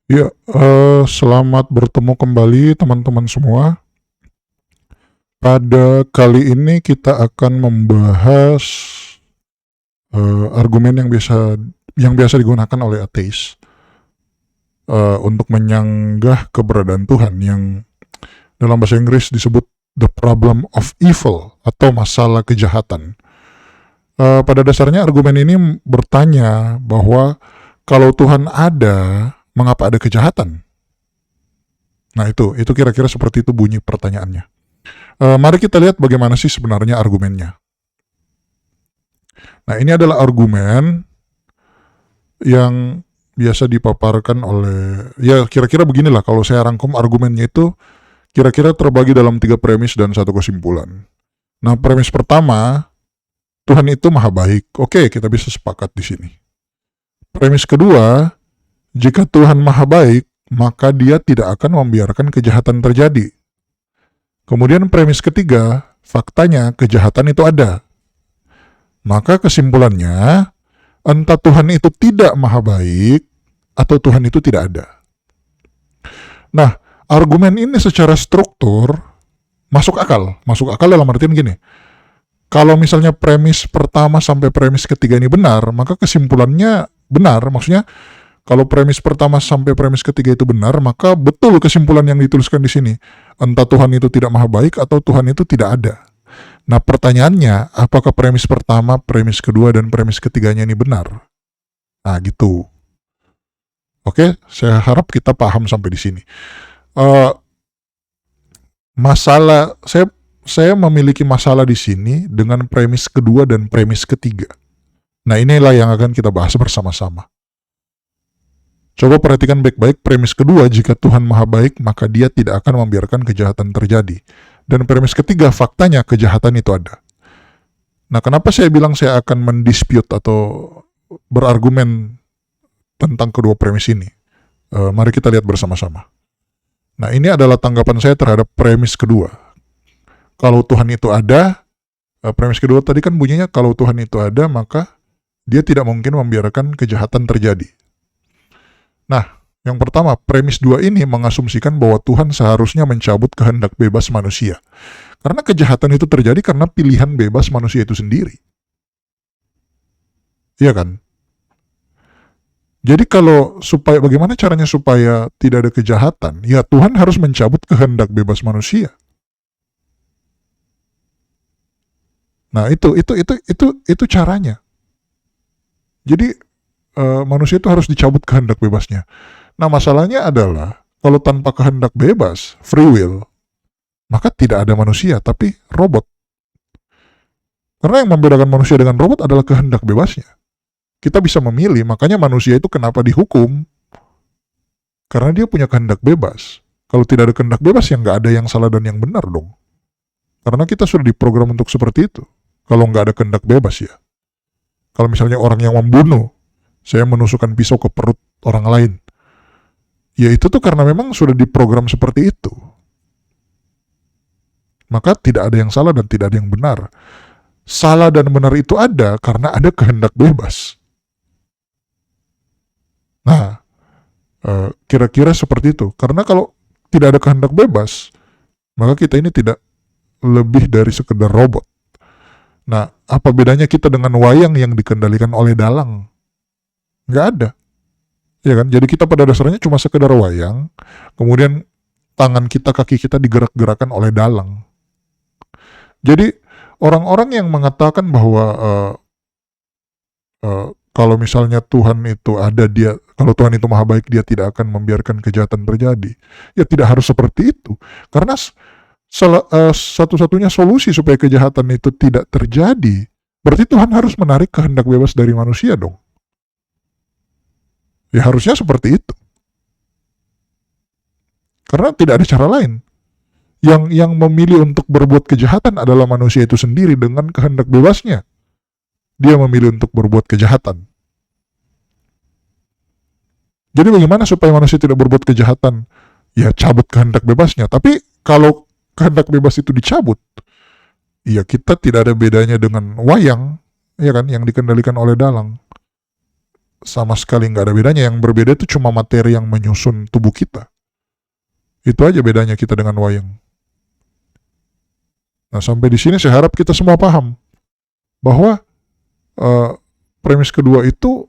Ya, selamat bertemu kembali teman-teman semua. Pada kali ini kita akan membahas argumen yang biasa digunakan oleh ateis untuk menyanggah keberadaan Tuhan, yang dalam bahasa Inggris disebut the problem of evil atau masalah kejahatan. Pada dasarnya argumen ini bertanya bahwa kalau Tuhan ada, mengapa ada kejahatan? Nah, itu kira-kira seperti itu bunyi pertanyaannya. Mari kita lihat bagaimana sih sebenarnya argumennya. Nah, ini adalah argumen yang biasa dipaparkan oleh, ya kira-kira beginilah kalau saya rangkum argumennya itu kira-kira terbagi dalam 3 premis dan 1 kesimpulan. Nah, premis pertama, Tuhan itu maha baik. Oke, kita bisa sepakat di sini. Premis kedua, jika Tuhan maha baik, maka dia tidak akan membiarkan kejahatan terjadi. Kemudian premis ketiga, faktanya kejahatan itu ada. Maka kesimpulannya, entah Tuhan itu tidak maha baik atau Tuhan itu tidak ada. Nah, argumen ini secara struktur masuk akal. Masuk akal dalam artian gini. Kalau misalnya premis pertama sampai premis ketiga ini benar, maka kesimpulannya benar. Maksudnya, kalau premis pertama sampai premis ketiga itu benar, maka betul kesimpulan yang dituliskan di sini. Entah Tuhan itu tidak maha baik atau Tuhan itu tidak ada. Nah, pertanyaannya, apakah premis pertama, premis kedua, dan premis ketiganya ini benar? Nah, gitu. Oke, saya harap kita paham sampai di sini. Uh, saya memiliki masalah di sini dengan premis kedua dan premis ketiga. Nah, inilah yang akan kita bahas bersama-sama. Coba perhatikan baik-baik premis kedua, jika Tuhan maha baik, maka dia tidak akan membiarkan kejahatan terjadi. Dan premis ketiga, faktanya kejahatan itu ada. Nah, kenapa saya bilang saya akan mendispute atau berargumen tentang kedua premis ini? Mari kita lihat bersama-sama. Nah, ini adalah tanggapan saya terhadap premis kedua. Kalau Tuhan itu ada, premis kedua tadi kan bunyinya kalau Tuhan itu ada, maka dia tidak mungkin membiarkan kejahatan terjadi. Nah, yang pertama, premis dua ini mengasumsikan bahwa Tuhan seharusnya mencabut kehendak bebas manusia. Karena kejahatan itu terjadi karena pilihan bebas manusia itu sendiri. Iya kan? Jadi bagaimana caranya supaya tidak ada kejahatan? Ya, Tuhan harus mencabut kehendak bebas manusia. Nah, itu caranya. Jadi manusia itu harus dicabut kehendak bebasnya. Nah, masalahnya adalah kalau tanpa kehendak bebas, free will, maka tidak ada manusia, tapi robot. Karena yang membedakan manusia dengan robot adalah kehendak bebasnya. Kita bisa memilih, makanya manusia itu kenapa dihukum? Karena dia punya kehendak bebas. Kalau tidak ada kehendak bebas, ya nggak ada yang salah dan yang benar dong. Karena kita sudah diprogram untuk seperti itu. Kalau nggak ada kehendak bebas ya. Kalau misalnya orang yang membunuh, saya menusukkan pisau ke perut orang lain, ya itu tuh karena memang sudah diprogram seperti itu. Maka tidak ada yang salah dan tidak ada yang benar. Salah dan benar itu ada karena ada kehendak bebas. Nah, kira-kira seperti itu. Karena kalau tidak ada kehendak bebas, maka kita ini tidak lebih dari sekedar robot. Nah, apa bedanya kita dengan wayang yang dikendalikan oleh dalang? Nggak ada. Ya kan? Jadi kita pada dasarnya cuma sekedar wayang, kemudian tangan kita, kaki kita digerak-gerakan oleh dalang. Jadi orang-orang yang mengatakan bahwa kalau misalnya Tuhan itu ada, kalau Tuhan itu maha baik, dia tidak akan membiarkan kejahatan terjadi, ya tidak harus seperti itu. Karena satu-satunya solusi supaya kejahatan itu tidak terjadi, berarti Tuhan harus menarik kehendak bebas dari manusia dong. Ya harusnya seperti itu. Karena tidak ada cara lain. Yang memilih untuk berbuat kejahatan adalah manusia itu sendiri dengan kehendak bebasnya. Dia memilih untuk berbuat kejahatan. Jadi bagaimana supaya manusia tidak berbuat kejahatan? Ya cabut kehendak bebasnya. Tapi kalau kehendak bebas itu dicabut, ya kita tidak ada bedanya dengan wayang, ya kan, yang dikendalikan oleh dalang. sama sekali nggak ada bedanya. Yang berbeda itu cuma materi yang menyusun tubuh kita. Itu aja bedanya kita dengan wayang. Nah, sampai di sini saya harap kita semua paham bahwa uh, premis kedua itu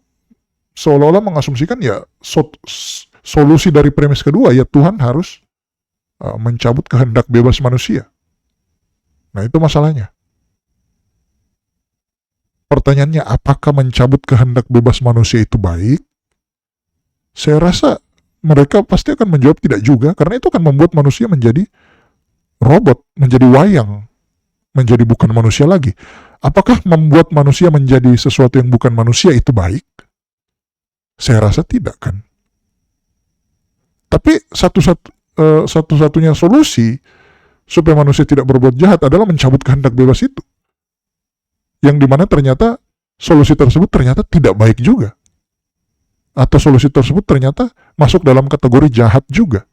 seolah-olah mengasumsikan ya solusi dari premis kedua ya Tuhan harus mencabut kehendak bebas manusia. Nah, itu masalahnya. Pertanyaannya, apakah mencabut kehendak bebas manusia itu baik? Saya rasa mereka pasti akan menjawab tidak juga, karena itu akan membuat manusia menjadi robot, menjadi wayang, menjadi bukan manusia lagi. Apakah membuat manusia menjadi sesuatu yang bukan manusia itu baik? Saya rasa tidak, kan. Tapi satu-satunya solusi supaya manusia tidak berbuat jahat adalah mencabut kehendak bebas itu. Yang dimana ternyata solusi tersebut ternyata tidak baik juga. Atau solusi tersebut ternyata masuk dalam kategori jahat juga.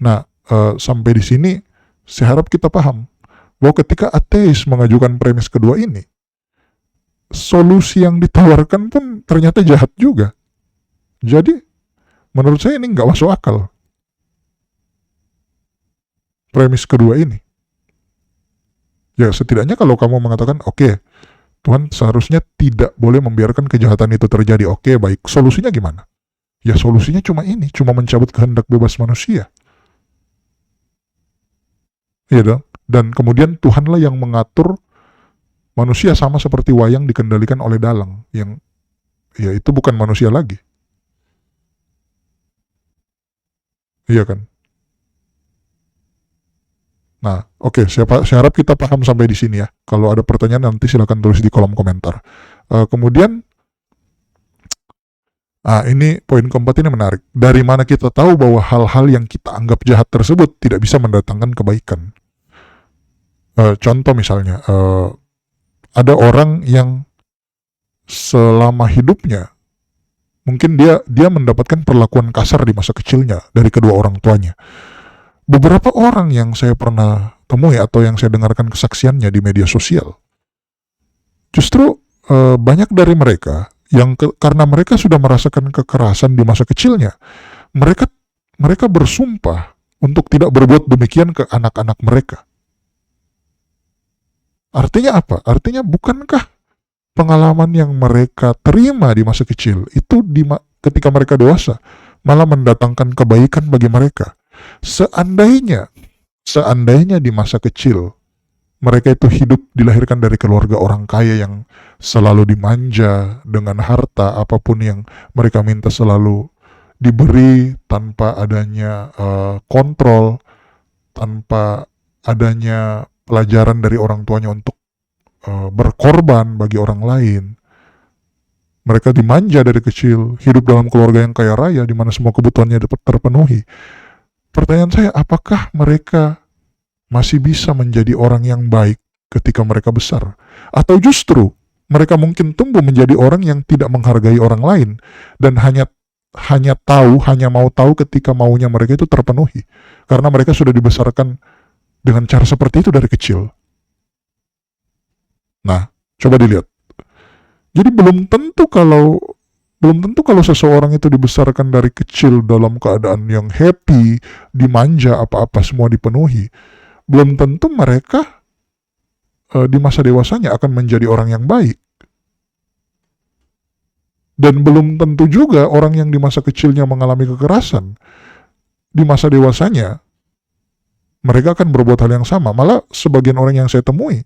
Nah, sampai di sini saya harap kita paham bahwa ketika ateis mengajukan premis kedua ini, solusi yang ditawarkan pun ternyata jahat juga. Jadi, menurut saya ini nggak masuk akal. Premis kedua ini. Ya, setidaknya kalau kamu mengatakan, oke, Tuhan seharusnya tidak boleh membiarkan kejahatan itu terjadi. Oke, baik. Solusinya gimana? Ya, solusinya cuma ini. Cuma mencabut kehendak bebas manusia. Iya dong. Dan kemudian Tuhanlah yang mengatur manusia sama seperti wayang dikendalikan oleh dalang. Yang ya itu bukan manusia lagi. Iya kan? Nah, oke, saya harap kita paham sampai di sini ya. Kalau ada pertanyaan nanti silakan tulis di kolom komentar. Kemudian, ini poin keempat ini menarik. Dari mana kita tahu bahwa hal-hal yang kita anggap jahat tersebut tidak bisa mendatangkan kebaikan? Contoh misalnya, ada orang yang selama hidupnya mungkin dia mendapatkan perlakuan kasar di masa kecilnya dari kedua orang tuanya. Beberapa orang yang saya pernah temui atau yang saya dengarkan kesaksiannya di media sosial, justru banyak dari mereka yang karena mereka sudah merasakan kekerasan di masa kecilnya, mereka bersumpah untuk tidak berbuat demikian ke anak-anak mereka. Artinya apa? Artinya bukankah pengalaman yang mereka terima di masa kecil itu ketika mereka dewasa malah mendatangkan kebaikan bagi mereka? Seandainya di masa kecil mereka itu hidup dilahirkan dari keluarga orang kaya yang selalu dimanja dengan harta, apapun yang mereka minta selalu diberi tanpa adanya kontrol, tanpa adanya pelajaran dari orang tuanya untuk berkorban bagi orang lain. Mereka dimanja dari kecil, hidup dalam keluarga yang kaya raya di mana semua kebutuhannya dapat terpenuhi. Pertanyaan saya, apakah mereka masih bisa menjadi orang yang baik ketika mereka besar? Atau justru mereka mungkin tumbuh menjadi orang yang tidak menghargai orang lain dan hanya mau tahu ketika maunya mereka itu terpenuhi. Karena mereka sudah dibesarkan dengan cara seperti itu dari kecil. Nah, coba dilihat. Jadi belum tentu kalau seseorang itu dibesarkan dari kecil dalam keadaan yang happy, dimanja, apa-apa semua dipenuhi, belum tentu mereka di masa dewasanya akan menjadi orang yang baik. Dan belum tentu juga orang yang di masa kecilnya mengalami kekerasan, di masa dewasanya mereka akan berbuat hal yang sama. Malah sebagian orang yang saya temui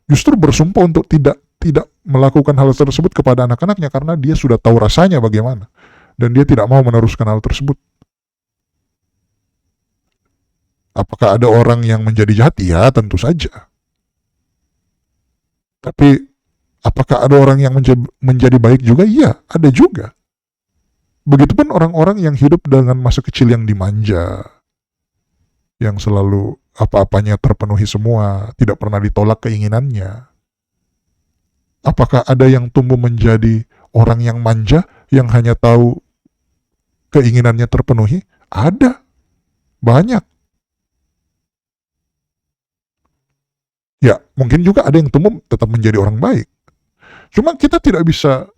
justru bersumpah untuk tidak melakukan hal tersebut kepada anak-anaknya karena dia sudah tahu rasanya bagaimana dan dia tidak mau meneruskan hal tersebut. Apakah ada orang yang menjadi jahat? Ya, tentu saja. Tapi apakah ada orang yang menjadi baik juga? Iya, ada juga. Begitupun orang-orang yang hidup dengan masa kecil yang dimanja, yang selalu apa-apanya terpenuhi semua, tidak pernah ditolak keinginannya. Apakah ada yang tumbuh menjadi orang yang manja, yang hanya tahu keinginannya terpenuhi? Ada. Banyak. Ya, mungkin juga ada yang tumbuh tetap menjadi orang baik. Cuma kita tidak bisa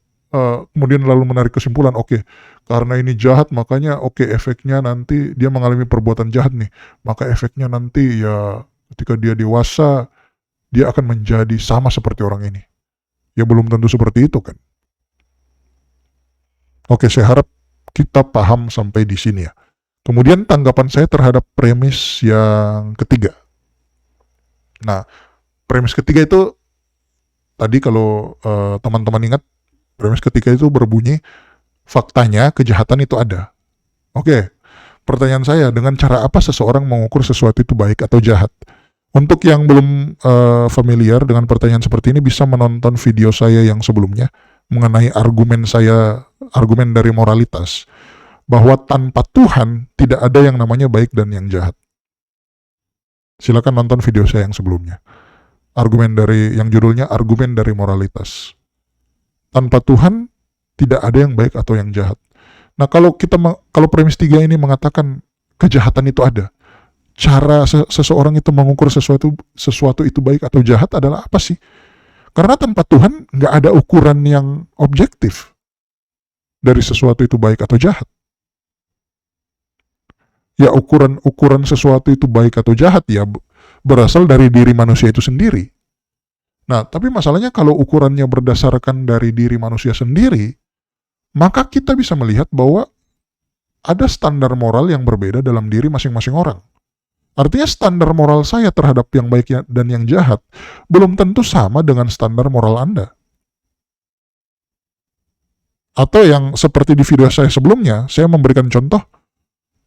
kemudian lalu menarik kesimpulan, oke, karena ini jahat makanya efeknya nanti dia mengalami perbuatan jahat nih. Maka efeknya nanti ya ketika dia dewasa dia akan menjadi sama seperti orang ini. Ya belum tentu seperti itu kan. Oke, saya harap kita paham sampai di sini ya. Kemudian tanggapan saya terhadap premis yang ketiga. Nah, premis ketiga itu tadi kalau teman-teman ingat, premis ketiga itu berbunyi faktanya kejahatan itu ada. Oke, pertanyaan saya, dengan cara apa seseorang mengukur sesuatu itu baik atau jahat? Untuk yang belum familiar dengan pertanyaan seperti ini, bisa menonton video saya yang sebelumnya mengenai argumen dari moralitas, bahwa tanpa Tuhan tidak ada yang namanya baik dan yang jahat. Silakan nonton video saya yang sebelumnya. Yang judulnya argumen dari moralitas. Tanpa Tuhan tidak ada yang baik atau yang jahat. Nah, kalau premis 3 ini mengatakan kejahatan itu ada, cara seseorang itu mengukur sesuatu itu baik atau jahat adalah apa sih? Karena tanpa Tuhan nggak ada ukuran yang objektif dari sesuatu itu baik atau jahat. Ya, ukuran sesuatu itu baik atau jahat ya berasal dari diri manusia itu sendiri. Nah, tapi masalahnya kalau ukurannya berdasarkan dari diri manusia sendiri, maka kita bisa melihat bahwa ada standar moral yang berbeda dalam diri masing-masing orang. Artinya standar moral saya terhadap yang baik dan yang jahat belum tentu sama dengan standar moral Anda. Atau yang seperti di video saya sebelumnya, saya memberikan contoh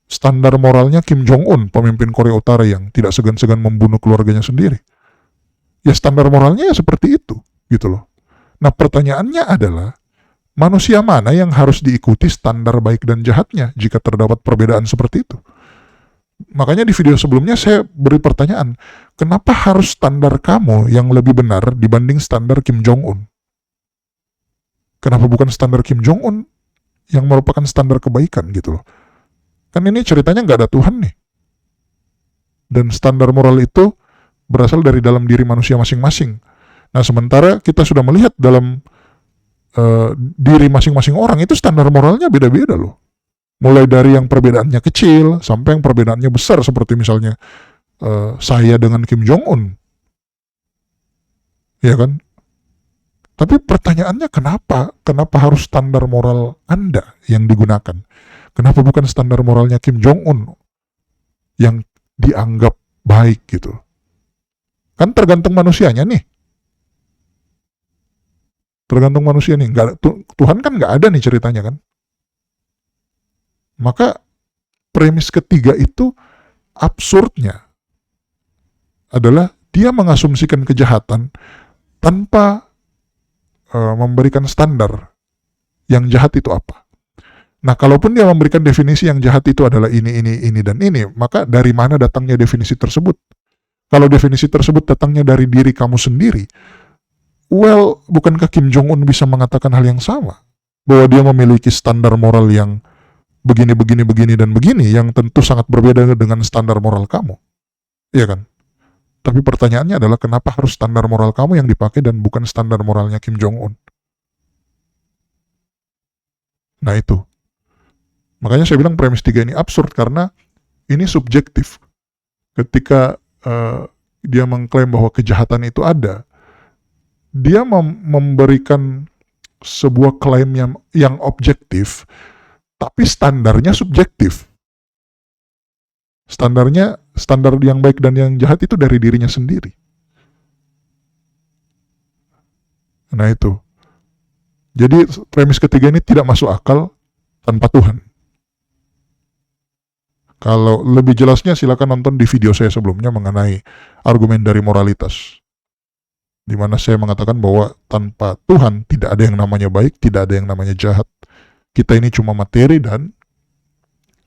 standar moralnya Kim Jong-un, pemimpin Korea Utara yang tidak segan-segan membunuh keluarganya sendiri. Ya standar moralnya ya seperti itu, gitu loh. Nah, pertanyaannya adalah, manusia mana yang harus diikuti standar baik dan jahatnya jika terdapat perbedaan seperti itu? Makanya di video sebelumnya saya beri pertanyaan, kenapa harus standar kamu yang lebih benar dibanding standar Kim Jong-un? Kenapa bukan standar Kim Jong-un yang merupakan standar kebaikan gitu loh? Kan ini ceritanya nggak ada Tuhan nih. Dan standar moral itu berasal dari dalam diri manusia masing-masing. Nah, sementara kita sudah melihat dalam diri masing-masing orang itu standar moralnya beda-beda loh. Mulai dari yang perbedaannya kecil sampai yang perbedaannya besar, seperti misalnya saya dengan Kim Jong-un. Ya kan? Tapi pertanyaannya kenapa? Kenapa harus standar moral Anda yang digunakan? Kenapa bukan standar moralnya Kim Jong-un yang dianggap baik gitu? Kan tergantung manusianya nih. Tergantung manusia nih. Tuhan kan nggak ada nih ceritanya kan. Maka premis ketiga itu absurdnya adalah dia mengasumsikan kejahatan tanpa memberikan standar yang jahat itu apa. Nah, kalaupun dia memberikan definisi yang jahat itu adalah ini, dan ini, maka dari mana datangnya definisi tersebut? Kalau definisi tersebut datangnya dari diri kamu sendiri, well, bukankah Kim Jong-un bisa mengatakan hal yang sama? Bahwa dia memiliki standar moral yang begini, dan begini, yang tentu sangat berbeda dengan standar moral kamu. Iya kan? Tapi pertanyaannya adalah kenapa harus standar moral kamu yang dipakai dan bukan standar moralnya Kim Jong-un? Nah itu. Makanya saya bilang premis 3 ini absurd karena ini subjektif. Ketika dia mengklaim bahwa kejahatan itu ada, dia memberikan sebuah klaim yang objektif, tapi standarnya subjektif. Standar yang baik dan yang jahat itu dari dirinya sendiri. Nah itu. Jadi premis ketiga ini tidak masuk akal tanpa Tuhan. Kalau lebih jelasnya silakan nonton di video saya sebelumnya mengenai argumen dari moralitas. Di mana saya mengatakan bahwa tanpa Tuhan tidak ada yang namanya baik, tidak ada yang namanya jahat. Kita ini cuma materi, dan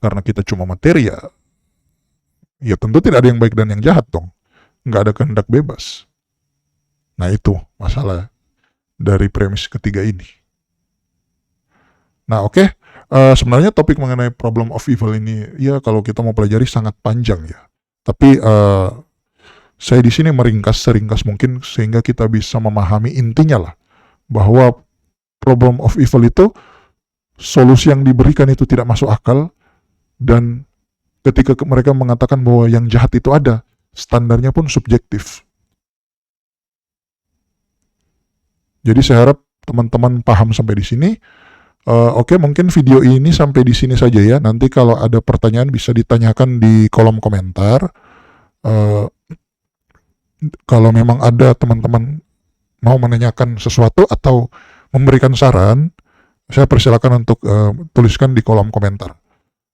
karena kita cuma materi ya tentu tidak ada yang baik dan yang jahat dong. Nggak ada kehendak bebas. Nah itu masalah dari premis ketiga ini. Nah oke. Sebenarnya topik mengenai problem of evil ini, ya kalau kita mau pelajari sangat panjang ya. Tapi Saya di sini meringkas seringkas mungkin sehingga kita bisa memahami intinya lah, bahwa problem of evil itu solusi yang diberikan itu tidak masuk akal, dan ketika mereka mengatakan bahwa yang jahat itu ada, standarnya pun subjektif. Jadi saya harap teman-teman paham sampai di sini. Oke, mungkin video ini sampai di sini saja ya. Nanti kalau ada pertanyaan bisa ditanyakan di kolom komentar. Kalau memang ada teman-teman mau menanyakan sesuatu atau memberikan saran, saya persilakan untuk tuliskan di kolom komentar.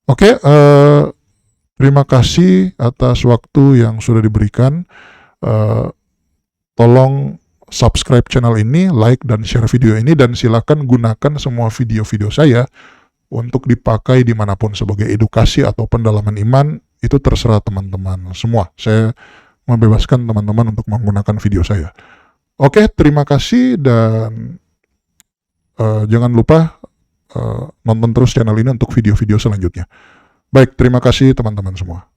Oke, terima kasih atas waktu yang sudah diberikan. Tolong subscribe channel ini, like dan share video ini, dan silakan gunakan semua video-video saya untuk dipakai dimanapun sebagai edukasi atau pendalaman iman. Itu terserah teman-teman semua. Saya membebaskan teman-teman untuk menggunakan video saya. Oke, terima kasih, dan jangan lupa nonton terus channel ini untuk video-video selanjutnya. Baik, terima kasih teman-teman semua.